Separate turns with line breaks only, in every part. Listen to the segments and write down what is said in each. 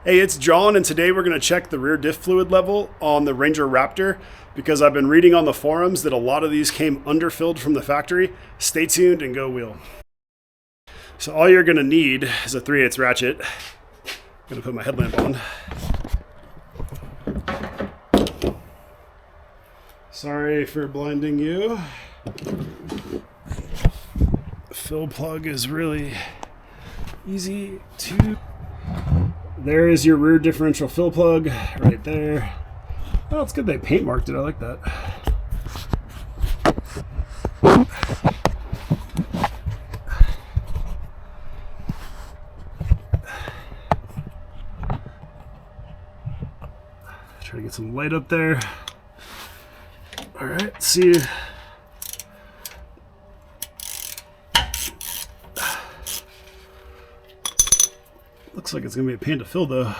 Hey, it's John, and today we're going to check the rear diff fluid level on the Ranger Raptor because I've been reading on the forums that a lot of these came underfilled from the factory. Stay tuned and go wheel. So all you're going to need is a 3/8 ratchet. I'm going to put my headlamp on. Sorry for blinding you. The fill plug is really easy to... There is your rear differential fill plug right there. Oh, it's good they paint marked it. I like that. Try to get some light up there. All right, see. Looks like it's gonna be a pain to fill though.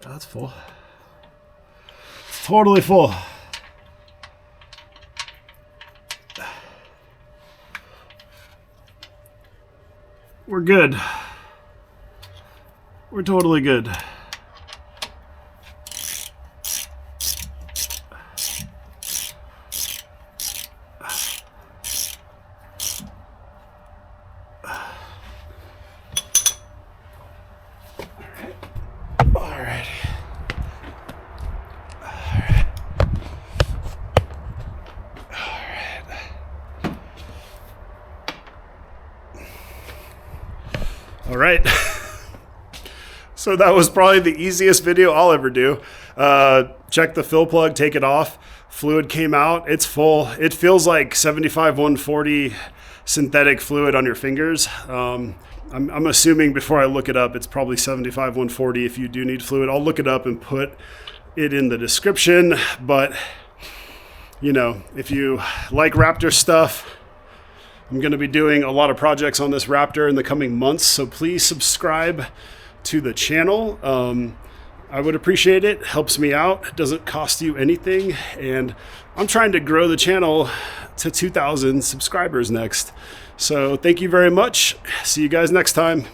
That's full. It's totally full. We're good. We're totally good. All right. So that was probably the easiest video I'll ever do. Check the fill plug, take it off. Fluid came out, it's full. It feels like 75-140 synthetic fluid on your fingers. I'm assuming before I look it up, it's probably 75-140 if you do need fluid. I'll look it up and put it in the description. But, you know, if you like Raptor stuff, I'm going to be doing a lot of projects on this Raptor in the coming months, so please subscribe to the channel. I would appreciate it. Helps me out. It doesn't cost you anything, and I'm trying to grow the channel to 2,000 subscribers next. So thank you very much. See you guys next time.